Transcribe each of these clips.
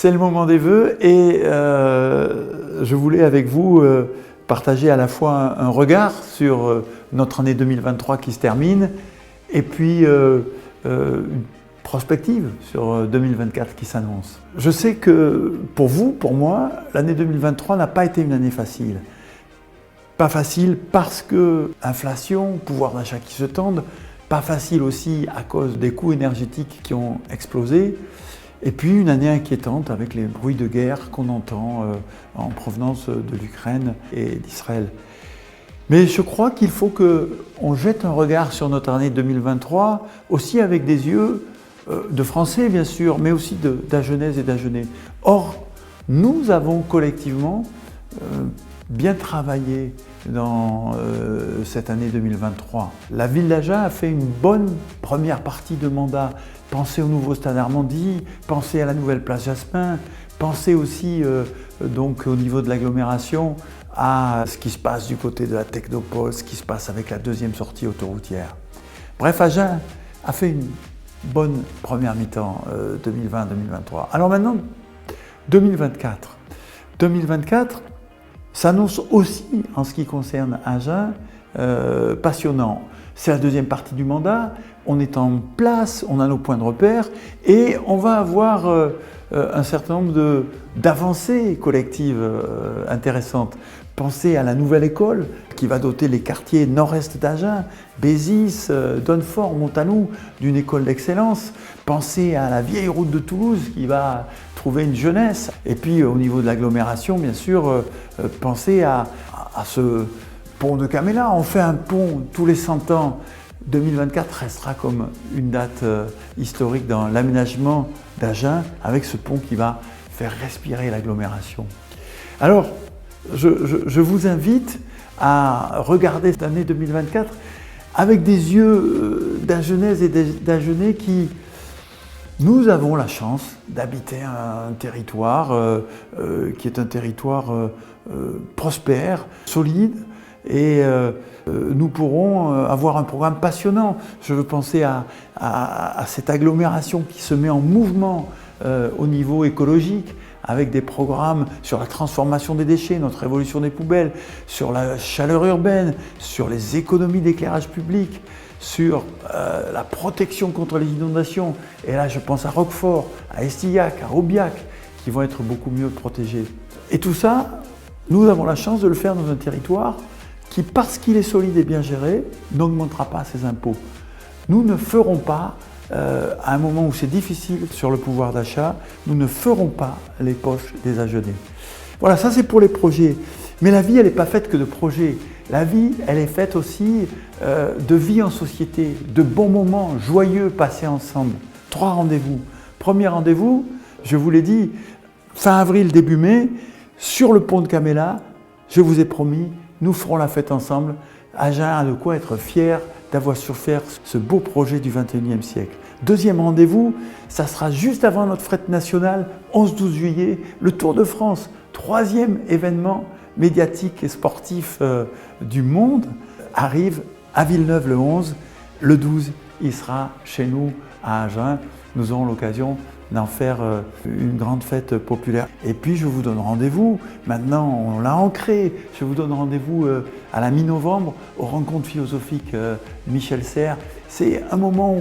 C'est le moment des vœux et je voulais avec vous partager à la fois un regard sur notre année 2023 qui se termine et puis une prospective sur 2024 qui s'annonce. Je sais que pour vous, pour moi, l'année 2023 n'a pas été une année facile. Pas facile parce que inflation, pouvoir d'achat qui se tendent, pas facile aussi à cause des coûts énergétiques qui ont explosé, et puis une année inquiétante avec les bruits de guerre qu'on entend en provenance de l'Ukraine et d'Israël. Mais je crois qu'il faut qu'on jette un regard sur notre année 2023 aussi avec des yeux de Français bien sûr, mais aussi d'Agenaises et d'Agenais. Or, nous avons collectivement bien travaillé dans cette année 2023. La ville d'Agen a fait une bonne première partie de mandat. Pensez au nouveau stade Normandie, pensez à la nouvelle place Jasmin, pensez aussi donc au niveau de l'agglomération à ce qui se passe du côté de la Technopole, ce qui se passe avec la deuxième sortie autoroutière. Bref, Agen a fait une bonne première mi-temps 2020-2023. Alors maintenant, 2024. 2024 s'annonce aussi, en ce qui concerne Agen, passionnant. C'est la deuxième partie du mandat, on est en place, on a nos points de repère et on va avoir un certain nombre d'avancées collectives intéressantes. Pensez à la nouvelle école qui va doter les quartiers nord-est d'Agen, Bézis, Donnefort, Montanou, d'une école d'excellence. Pensez à la vieille route de Toulouse qui va trouver une jeunesse. Et puis au niveau de l'agglomération, bien sûr, pensez à ce pont de Caméla. On fait un pont tous les 100 ans. 2024 restera comme une date historique dans l'aménagement d'Agen avec ce pont qui va faire respirer l'agglomération. Alors, je vous invite à regarder cette année 2024 avec des yeux d'Agenaises et d'Agenais qui, nous avons la chance d'habiter un territoire qui est un territoire prospère, solide, et nous pourrons avoir un programme passionnant. Je veux penser à cette agglomération qui se met en mouvement au niveau écologique, avec des programmes sur la transformation des déchets, notre révolution des poubelles, sur la chaleur urbaine, sur les économies d'éclairage public, sur la protection contre les inondations. Et là, je pense à Roquefort, à Estillac, à Aubiac, qui vont être beaucoup mieux protégés. Et tout ça, nous avons la chance de le faire dans un territoire qui, parce qu'il est solide et bien géré, n'augmentera pas ses impôts. Nous ne ferons pas, à un moment où c'est difficile sur le pouvoir d'achat, nous ne ferons pas les poches des Agenais. Voilà, ça c'est pour les projets. Mais la vie, elle n'est pas faite que de projets. La vie, elle est faite aussi de vie en société, de bons moments joyeux passés ensemble. 3 rendez-vous. Premier rendez-vous, je vous l'ai dit, fin avril, début mai, sur le pont de Caméla, je vous ai promis, nous ferons la fête ensemble. Agen a de quoi être fier d'avoir su faire ce beau projet du 21e siècle. Deuxième rendez-vous, ça sera juste avant notre fête nationale, 11-12 juillet, le Tour de France. 3e événement médiatique et sportif du monde arrive à Villeneuve le 11. Le 12, il sera chez nous à Agen. Nous aurons l'occasion d'en faire une grande fête populaire. Et puis je vous donne rendez-vous, maintenant on l'a ancré, je vous donne rendez-vous à la mi-novembre aux rencontres philosophiques Michel Serres. C'est un moment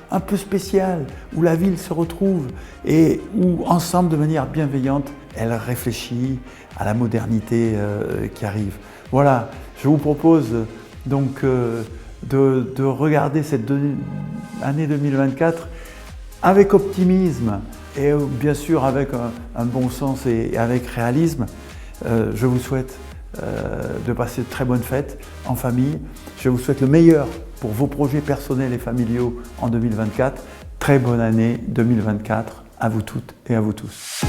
un peu spécial, où la ville se retrouve et où ensemble, de manière bienveillante, elle réfléchit à la modernité qui arrive. Voilà, je vous propose donc de regarder cette année 2024 avec optimisme et bien sûr avec un bon sens et avec réalisme. Je vous souhaite de passer de très bonnes fêtes en famille. Je vous souhaite le meilleur pour vos projets personnels et familiaux en 2024. Très bonne année 2024 à vous toutes et à vous tous.